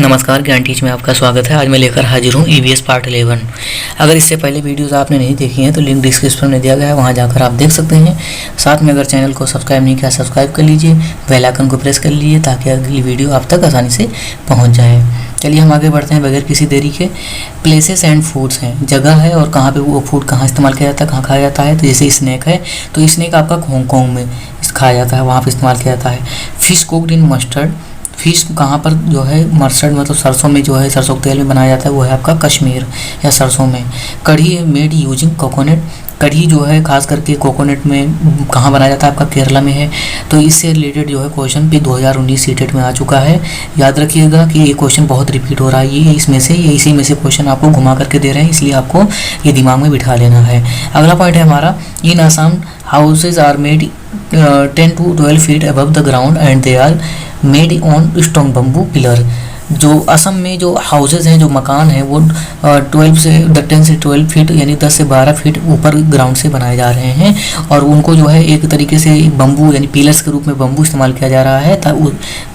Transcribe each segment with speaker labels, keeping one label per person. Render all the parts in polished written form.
Speaker 1: नमस्कार, ज्ञान टीच में आपका स्वागत है। आज मैं लेकर हाजिर हूँ ईवीएस पार्ट 11। अगर इससे पहले वीडियोस आपने नहीं देखी हैं तो लिंक डिस्क्रिप्शन में दिया गया है, वहाँ जाकर आप देख सकते हैं। साथ में अगर चैनल को सब्सक्राइब नहीं किया, सब्सक्राइब कर लीजिए, बेल आइकन को प्रेस कर लीजिए ताकि अगली वीडियो आप तक आसानी से पहुँच जाए। चलिए हम आगे बढ़ते हैं बगैर किसी देरी के। प्लेसेस एंड फूड्स हैं, जगह है और कहाँ पे वो फूड कहाँ इस्तेमाल किया जाता है, कहाँ खाया जाता है। तो जैसे स्नैक है तो स्नैक आपका हांगकॉन्ग में खाया जाता है, वहाँ पे इस्तेमाल किया जाता है। Fish cooked in mustard, fish कहाँ पर जो है मस्टर्ड मतलब सरसों में जो है सरसों के तेल में बनाया जाता है, वो है आपका कश्मीर या सरसों में। कढ़ी मेड यूजिंग कोकोनट, कढ़ी जो है खास करके कोकोनट में कहाँ बनाया जाता है, आपका केरला में है। तो इससे रिलेटेड जो है क्वेश्चन भी 2019 सीटेट में आ चुका है। याद रखिएगा कि ये क्वेश्चन बहुत रिपीट हो रहा है, ये इसमें से ये इसी में से क्वेश्चन आपको घुमा करके दे रहे हैं, इसलिए आपको ये दिमाग में बिठा लेना है। अगला पॉइंट है हमारा, in Assam houses are made 10 to 12 feet above the ground and they are made on strong bamboo pillar. जो असम में जो हाउसेज हैं, जो मकान हैं, वो 10 से 12 फीट यानी 10 से 12 फीट ऊपर ग्राउंड से बनाए जा रहे हैं और उनको जो है एक तरीके से बम्बू यानी पिलर्स के रूप में बम्बू इस्तेमाल किया जा रहा है,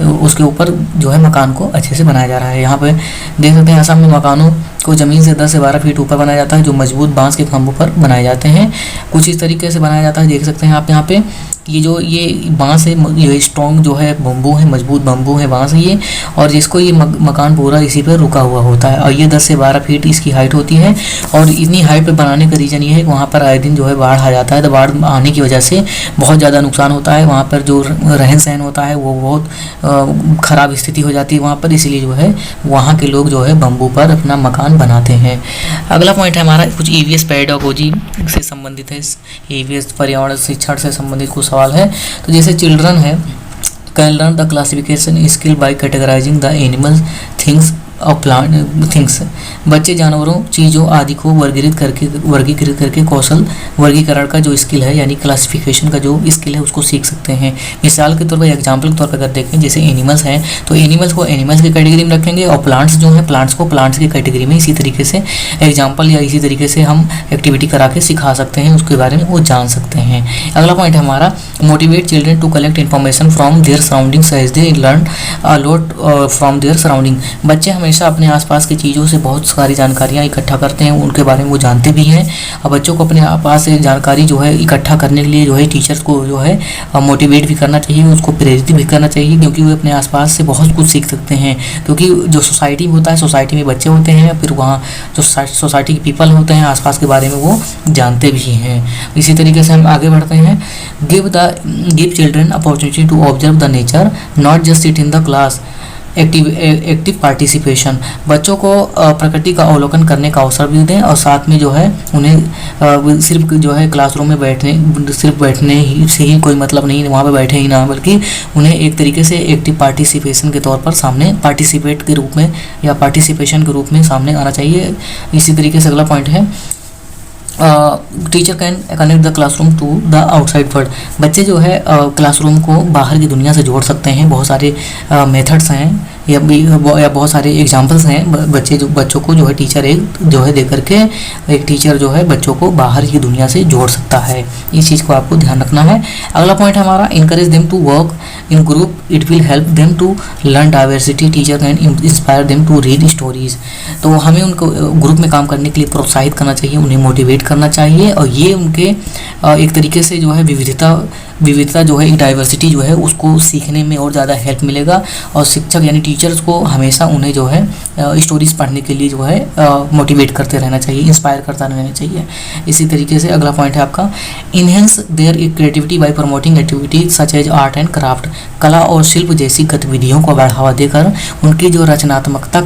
Speaker 1: उसके ऊपर जो है मकान को अच्छे से बनाया जा रहा है। यहाँ पे देख सकते हैं असम में मकानों को ज़मीन से 10 से 12 फीट ऊपर बनाया जाता है, जो मजबूत बांस के खंभों पर बनाए जाते हैं। कुछ इस तरीके से बनाया जाता है, देख सकते हैं आप यहाँ पे। ये बांस है, ये स्ट्रॉन्ग जो है बम्बू है, मजबूत बम्बू है, बांस है ये, और जिसको ये मकान पूरा इसी पर रुका हुआ होता है। और ये 10 से 12 फीट इसकी हाइट होती है। और इतनी हाइट पे बनाने का रीज़न ये है कि वहाँ पर आए दिन जो है बाढ़ आ जाता है, तो बाढ़ आने की वजह से बहुत ज़्यादा नुकसान होता है। वहाँ पर जो रहन सहन होता है वो बहुत ख़राब स्थिति हो जाती है वहाँ पर, इसीलिए जो है वहाँ के लोग जो है बम्बू पर अपना मकान बनाते हैं। अगला पॉइंट है हमारा कुछ ईवीएस पेडागोजी से संबंधित है, ईवीएस पर्यावरण शिक्षण से संबंधित कुछ सवाल है। तो जैसे चिल्ड्रन है, can learn the classification skill by categorising the animals, things और प्लांट थिंग्स। बच्चे जानवरों, चीज़ों आदि को वर्गीकृत करके कौशल वर्गीकरण का जो स्किल है यानी क्लासिफिकेशन का जो स्किल है उसको सीख सकते हैं। मिसाल के तौर पर, एग्जाम्पल के तौर पर अगर देखें, जैसे एनिमल्स हैं तो एनिमल्स को एनिमल्स की कैटेगरी में रखेंगे और प्लांट्स जो हैं प्लांट्स को प्लांट्स की कैटेगरी में इसी तरीके से एग्जाम्पल या इसी तरीके से हम एक्टिविटी करा के सिखा सकते हैं, उसके बारे में वो जान सकते हैं। अगला पॉइंट है हमारा, motivate children to collect information from their surroundings as they learn a lot from their surrounding. बच्चे हमेशा अपने आसपास की चीज़ों से बहुत सारी जानकारियाँ इकट्ठा करते हैं, उनके बारे में वो जानते भी हैं। और बच्चों को अपने आसपास से जानकारी जो है इकट्ठा करने के लिए जो है टीचर्स को जो है मोटिवेट भी करना चाहिए, उसको प्रेरित भी करना चाहिए, क्योंकि वो अपने आसपास से बहुत कुछ सीख सकते हैं। क्योंकि जो सोसाइटी में होता है, सोसाइटी में बच्चे होते हैं, फिर वहाँ जो सोसाइटी के पीपल होते हैं आसपास के बारे में वो जानते भी हैं। इसी तरीके से हम आगे बढ़ते हैं। Give children opportunity to observe the nature, not just sit in the class. Active participation, बच्चों को प्रकृति का अवलोकन करने का अवसर भी दें और साथ में जो है उन्हें सिर्फ जो है क्लासरूम में बैठने ही से ही कोई मतलब नहीं, वहाँ पे बैठे ही ना, बल्कि उन्हें एक तरीके से एक्टिव पार्टिसिपेशन के तौर पर सामने पार्टिसिपेट के रूप में या पार्टिसिपेशन के रूप में सामने आना चाहिए। इसी तरीके से अगला पॉइंट है, teacher can connect the classroom to the outside world. बच्चे जो है क्लासरूम को बाहर की दुनिया से जोड़ सकते हैं। बहुत सारे मेथड्स हैं या बहुत सारे एग्जांपल्स हैं। बच्चों को जो है टीचर जो है दे करके एक टीचर जो है बच्चों को बाहर की दुनिया से जोड़ सकता है। इस चीज़ को आपको ध्यान रखना है। अगला पॉइंट हमारा, encourage them to work in group, it will help them to learn diversity, teacher can inspire them to read stories. तो हमें उनको ग्रुप में काम करने के लिए प्रोत्साहित करना चाहिए, उन्हें मोटिवेट करना चाहिए और ये उनके एक तरीके से जो है विविधता जो है, एक डाइवर्सिटी जो है उसको सीखने में और ज़्यादा हेल्प मिलेगा। और शिक्षक यानी टीचर्स को हमेशा उन्हें जो है स्टोरीज पढ़ने के लिए जो है मोटिवेट करते रहना चाहिए, इंस्पायर करता रहना चाहिए। इसी तरीके से अगला पॉइंट है आपका, enhance their creativity by promoting activities such as art and craft. कला और शिल्प जैसी गतिविधियों को बढ़ावा देकर उनकी जो रचनात्मकता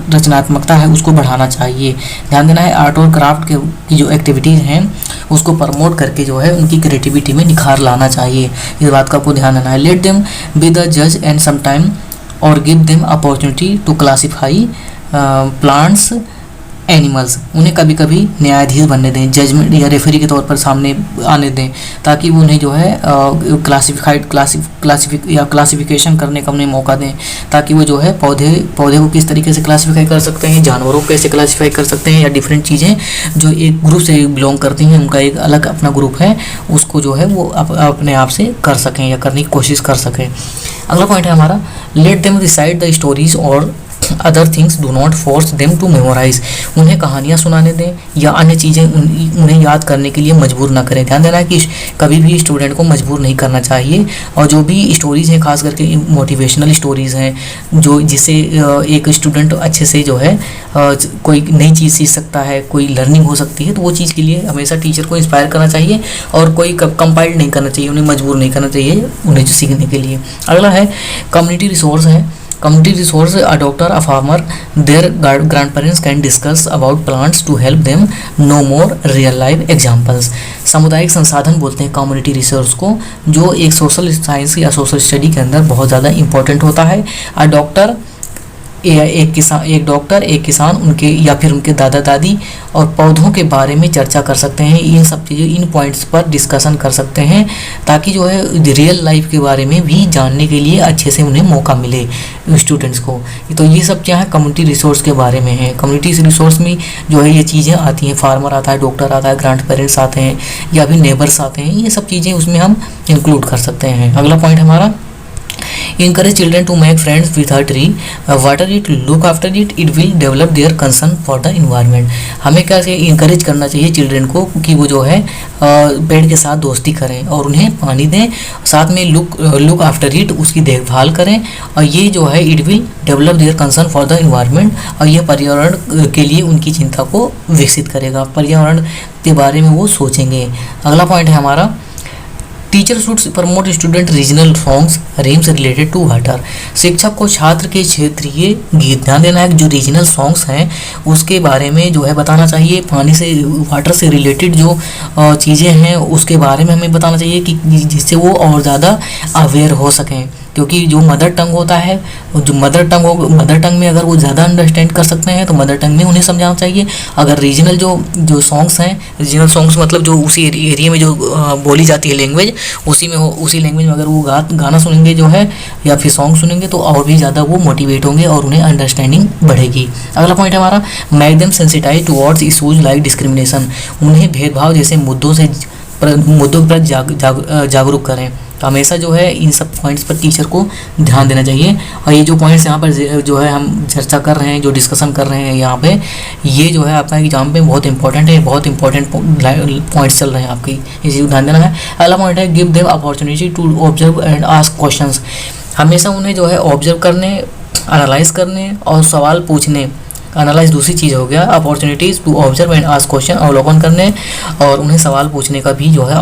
Speaker 1: रचनात्मकता है उसको बढ़ाना चाहिए। ध्यान देना है, आर्ट और क्राफ्ट की जो एक्टिविटीज़ हैं उसको प्रमोट करके जो है उनकी क्रिएटिविटी में निखार लाना चाहिए। इस बात का आपको ध्यान देना है। लेट देम बी द जज एंड समटाइम और give them opportunity to classify plants animals, उन्हें कभी कभी न्यायाधीश बनने दें, जजमेंट या रेफरी के तौर पर सामने आने दें, ताकि वो उन्हें जो है क्लासिफिकेशन करने का उन्हें मौका दें, ताकि वो जो है पौधे को किस तरीके से क्लासिफाई कर सकते हैं, जानवरों को कैसे क्लासिफाई कर सकते हैं, या डिफरेंट चीज़ें जो एक ग्रुप से बिलोंग करती हैं, उनका एक अलग अपना ग्रुप है, उसको जो है वो अपने आप से कर सकें या करने की कोशिश कर सकें। अगला पॉइंट है हमारा, let them recite the stories और other things, do not force them to memorise, उन्हें कहानियाँ सुनाने दें या अन्य चीज़ें उन्हें याद करने के लिए मजबूर ना करें। ध्यान देना है कि कभी भी स्टूडेंट को मजबूर नहीं करना चाहिए, और जो भी स्टोरीज़ हैं, खास करके मोटिवेशनल स्टोरीज़ हैं, जो जिससे एक स्टूडेंट अच्छे से जो है कोई नई चीज़ सीख सकता है, कोई लर्निंग हो सकती है, तो वो चीज़ के लिए हमेशा टीचर को इंस्पायर करना चाहिए, और कोई कंपाइल्ड नहीं करना चाहिए, उन्हें मजबूर नहीं करना चाहिए उन्हें जो सीखने के लिए। अगला है कम्युनिटी रिसोर्स है। Community resource, a doctor, a farmer, their grandparents can discuss about plants to help them know more real life examples. सामुदायिक संसाधन बोलते हैं कम्युनिटी रिसोर्स को, जो एक सोशल साइंस या सोशल स्टडी के अंदर बहुत ज़्यादा इंपॉर्टेंट होता है। a doctor, एक किसान उनके या फिर उनके दादा दादी और पौधों के बारे में चर्चा कर सकते हैं, इन सब चीज़ें, इन पॉइंट्स पर डिस्कशन कर सकते हैं, ताकि जो है रियल लाइफ के बारे में भी जानने के लिए अच्छे से उन्हें मौका मिले स्टूडेंट्स को। तो ये सब क्या है, कम्युनिटी रिसोर्स के बारे में है। कम्युनिटी रिसोर्स में जो है ये चीज़ें आती हैं, फार्मर आता है, डॉक्टर आता है, ग्रैंड पेरेंट्स आते हैं, या फिर नेबर्स आते हैं, ये सब चीज़ें उसमें हम इंक्लूड कर सकते हैं। अगला पॉइंट हमारा, encourage children to make friends with a tree, water it, look after it, it will develop their concern for the environment। हमें क्या से इंकरेज करना चाहिए चिल्ड्रन को कि वो जो है पेड़ के साथ दोस्ती करें और उन्हें पानी दें, साथ में लुक आफ्टर इट, उसकी देखभाल करें, और ये जो है it will develop their concern for the environment, और ये पर्यावरण के लिए उनकी चिंता को विकसित करेगा, पर्यावरण के बारे में वो सोचेंगे। अगला पॉइंट है हमारा, teacher should promote student regional songs rhymes related to water. शिक्षक को छात्र के क्षेत्रीय गीत, ध्यान देना है जो रीजनल सॉन्ग्स हैं उसके बारे में जो है बताना चाहिए, पानी से वाटर से रिलेटेड जो चीज़ें हैं उसके बारे में हमें बताना चाहिए, कि जिससे वो और ज़्यादा अवेयर हो सकें, क्योंकि जो मदर टंग होता है, जो मदर टंग में अगर वो ज़्यादा अंडरस्टैंड कर सकते हैं तो मदर टंग में उन्हें समझाना चाहिए। अगर रीजनल जो सॉन्ग्स हैं, रीजनल सॉन्ग्स मतलब जो उसी एरिया में जो बोली जाती है लैंग्वेज, उसी लैंग्वेज में अगर वो गाना सुनेंगे जो है या फिर सॉन्ग सुनेंगे तो और भी ज़्यादा वो मोटिवेट होंगे और उन्हें अंडरस्टैंडिंग बढ़ेगी। अगला पॉइंट हमारा, make them sensitise towards issues like discrimination. उन्हें भेदभाव जैसे मुद्दों पर जागरूक करें। तो हमेशा जो है इन सब पॉइंट्स पर टीचर को ध्यान देना चाहिए। और ये जो पॉइंट्स यहाँ पर जो है हम चर्चा कर रहे हैं, जो डिस्कशन कर रहे हैं यहाँ पे, ये जो है आपका एग्जाम पे बहुत इंपॉर्टेंट है, बहुत इंपॉर्टेंट पॉइंट्स चल रहे हैं आपकी, इसी को ध्यान देना है। अगला पॉइंट है, give them opportunity to observe and ask questions. हमेशा उन्हें जो है ऑब्जर्व करने, एनालाइज करने और सवाल पूछने, एनालाइज दूसरी चीज़ हो गया, opportunities to observe and ask question, अवलोकन करने और उन्हें सवाल पूछने का भी जो है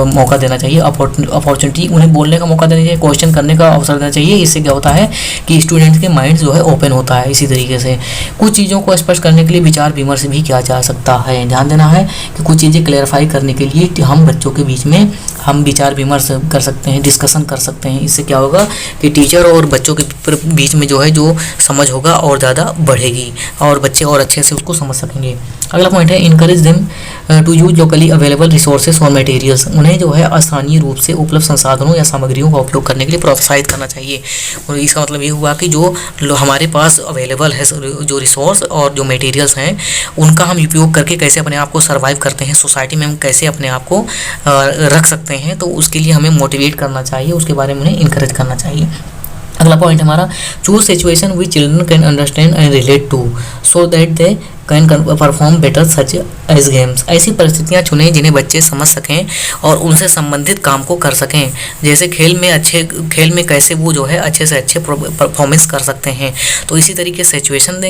Speaker 1: मौका देना चाहिए, अपॉर्चुनिटी उन्हें बोलने का मौका देना चाहिए, क्वेश्चन करने का अवसर देना चाहिए। इससे क्या होता है कि स्टूडेंट्स के माइंड जो है ओपन होता है। इसी तरीके से कुछ चीज़ों को स्पष्ट करने के लिए विचार विमर्श भी किया जा सकता है। ध्यान देना है कि कुछ चीज़ें क्लैरिफाई करने के लिए हम बच्चों के बीच में हम विचार विमर्श कर सकते हैं, डिस्कशन कर सकते हैं। इससे क्या होगा कि टीचर और बच्चों के बीच में जो है जो समझ होगा और ज़्यादा बढ़ेगी और बच्चे और अच्छे से उसको समझ सकेंगे। अगला पॉइंट है, encourage them to use locally available resources और मटेरियल्स। उन्हें जो है स्थानीय रूप से उपलब्ध संसाधनों या सामग्रियों का उपयोग करने के लिए प्रोत्साहित करना चाहिए। और इसका मतलब ये हुआ कि जो हमारे पास अवेलेबल है जो रिसोर्स और जो मटेरियल्स हैं उनका हम उपयोग करके कैसे अपने आप को सर्वाइव करते हैं, सोसाइटी में हम कैसे अपने आप को रख सकते हैं, तो उसके लिए हमें मोटिवेट करना चाहिए, उसके बारे में उन्हें इनकरेज करना चाहिए। अगला पॉइंट हमारा, choose situation which children can understand and relate to so that they can perform better such as games. ऐसी परिस्थितियाँ चुनें जिन्हें बच्चे समझ सकें और उनसे संबंधित काम को कर सकें। जैसे खेल में कैसे वो जो है अच्छे से अच्छे परफॉर्मेंस कर सकते हैं, तो इसी तरीके सिचुएशन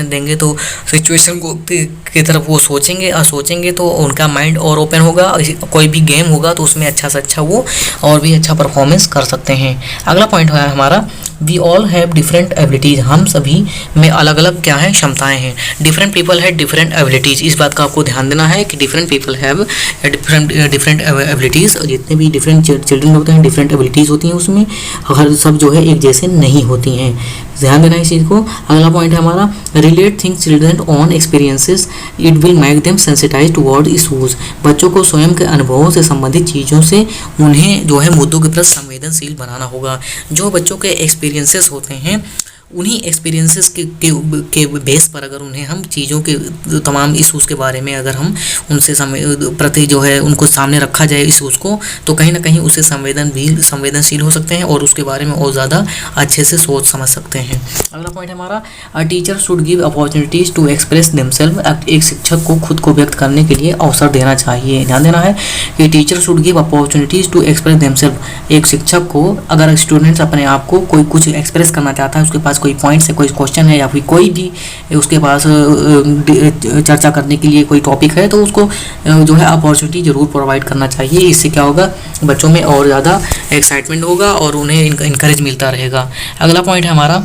Speaker 1: देंगे तो सिचुएशन को की तरफ वो सोचेंगे तो उनका माइंड और ओपन होगा। कोई भी गेम होगा तो उसमें अच्छा से अच्छा वो और भी अच्छा परफॉर्मेंस कर सकते हैं। अगला पॉइंट है हमारा, we all have different abilities, हम सभी में अलग अलग क्या है क्षमताएं हैं। Different people have different abilities, इस बात का आपको ध्यान देना है कि different people have different abilities, जितने भी डिफरेंट चिल्ड्रन होते हैं डिफरेंट एबिलिटीज़ होती हैं उसमें, हर सब जो है एक जैसे नहीं होती हैं, ध्यान देना इस चीज़ को। अगला पॉइंट है हमारा relate things children on experiences, it will make them sensitise toward issues, बच्चों को स्वयं के अनुभवों से संबंधित चीज़ों से उन्हें जो है मुद्दों के प्रति संवेदनशील बनाना होगा। जो बच्चों के एक्सपीरियंसेस होते हैं उन्हीं एक्सपीरियंसेस के बेस पर अगर उन्हें हम चीज़ों के तमाम इशूज़ के बारे में अगर हम उनसे प्रति जो है उनको सामने रखा जाए इशूज़ को, तो कहीं ना कहीं उससे संवेदनशील हो सकते हैं और उसके बारे में और ज़्यादा अच्छे से सोच समझ सकते हैं। अगला पॉइंट हमारा a teacher should give opportunities to express themselves, एक शिक्षक को खुद को व्यक्त करने के लिए अवसर देना चाहिए। ध्यान देना है कि teacher should give opportunities to express themselves, एक शिक्षक को अगर स्टूडेंट्स अपने आप को कोई कुछ एक्सप्रेस करना चाहता है, उसके पास कोई पॉइंट्स है, कोई क्वेश्चन है या फिर कोई भी उसके पास चर्चा करने के लिए कोई टॉपिक है, तो उसको जो है अपॉर्चुनिटी ज़रूर प्रोवाइड करना चाहिए। इससे क्या होगा, बच्चों में और ज़्यादा एक्साइटमेंट होगा और उन्हें इंकरेज मिलता रहेगा। अगला पॉइंट है हमारा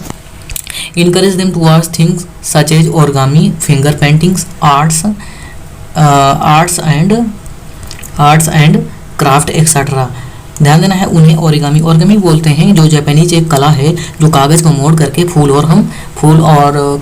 Speaker 1: encourage them towards things such as origami, finger paintings, arts and craft etcetera. ध्यान देना है उन्हें ओरिगामी बोलते हैं, जो जापानीज एक कला है जो कागज़ को मोड़ करके फूल और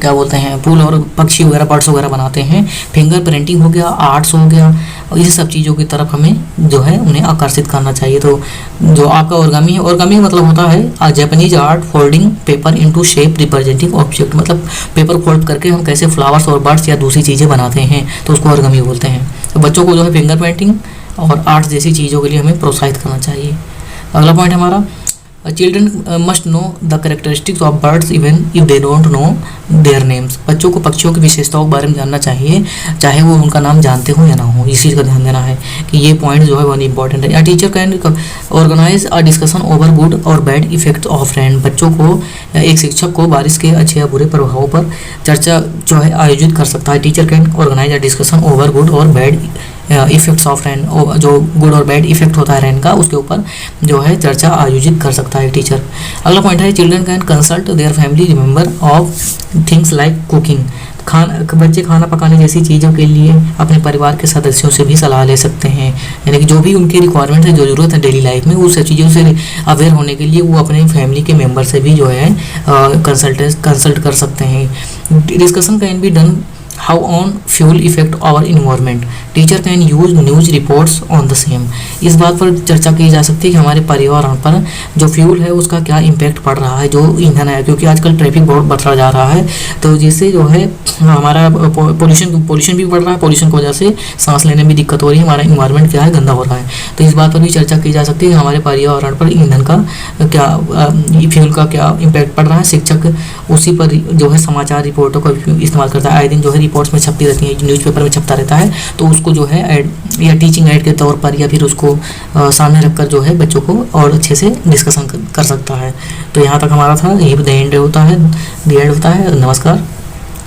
Speaker 1: क्या बोलते हैं, फूल और पक्षी वगैरह बर्ड्स वगैरह बनाते हैं। फिंगर प्रिंटिंग हो गया, आर्ट्स हो गया, और इस सब चीज़ों की तरफ हमें जो है उन्हें आकर्षित करना चाहिए। तो जो आपका ओरिगामी मतलब होता है Japanese art folding paper into shape representing object, मतलब पेपर फोल्ड करके हम कैसे फ्लावर्स और बर्ड्स या दूसरी चीज़ें बनाते हैं, तो उसको ओरिगामी बोलते हैं। तो बच्चों को जो है फिंगर पेंटिंग और आर्ट्स जैसी चीज़ों के लिए हमें प्रोत्साहित करना चाहिए। अगला पॉइंट हमारा children must know the characteristics of birds even if they don't know their names, बच्चों को पक्षियों की विशेषताओं के बारे में जानना चाहिए, चाहे वो उनका नाम जानते हो या ना हो। इस चीज़ का ध्यान देना है कि ये पॉइंट जो है वन इंपॉर्टेंट है। Teacher can organise a discussion over good और बैड इफेक्ट्स ऑफ रेन, बच्चों को एक शिक्षक को बारिश के अच्छे या बुरे प्रभावों पर चर्चा जो है आयोजित कर सकता है। Teacher can organise a discussion over good और बैड इफेक्ट्स ऑफ रेन, जो गुड और बैड इफेक्ट होता है रेन का, उसके ऊपर जो है चर्चा आयोजित कर सकता है टीचर। अगला पॉइंट है children can consult their family member of things like cooking, बच्चे खाना पकाने जैसी चीज़ों के लिए अपने परिवार के सदस्यों से भी सलाह ले सकते हैं, यानी कि जो भी उनकी रिक्वायरमेंट है, जो ज़रूरत है डेली लाइफ में, उस सब चीज़ों से अवेयर होने के लिए वो अपने फैमिली के मेंबर से भी जो है कंसल्ट कर सकते हैं। Discussion can be done how on fuel effect our environment, teacher can use news reports on the same, इस बात पर चर्चा की जा सकती है कि हमारे पर्यावरण पर जो फ्यूल है उसका क्या इम्पैक्ट पड़ रहा है, जो ईंधन है, क्योंकि आजकल ट्रैफिक बहुत बढ़ता जा रहा है, तो जिससे जो है हमारा पोल्यूशन भी बढ़ रहा है, पोल्यूशन की वजह से सांस लेने में दिक्कत हो रही है, हमारा इन्वायरमेंट क्या है गंदा हो रहा है। तो इस बात पर भी चर्चा की जा सकती है कि हमारे पर्यावरण पर ईंधन का क्या, फ्यूल का क्या इम्पैक्ट पड़ रहा है। शिक्षक उसी पर जो है समाचार रिपोर्टों का इस्तेमाल करता है, आए दिन जो है रिपोर्ट्स में छपती रहती है, न्यूज़पेपर में छपता रहता है, तो उसको जो है ऐड या टीचिंग ऐड के तौर पर या फिर उसको सामने रखकर जो है बच्चों को और अच्छे से डिस्कशन कर सकता है। तो यहाँ तक हमारा था, यही द एंड होता है। नमस्कार,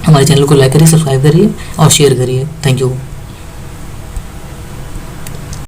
Speaker 1: हमारे चैनल को लाइक करिए, सब्सक्राइब करिए और शेयर करिए। Thank you.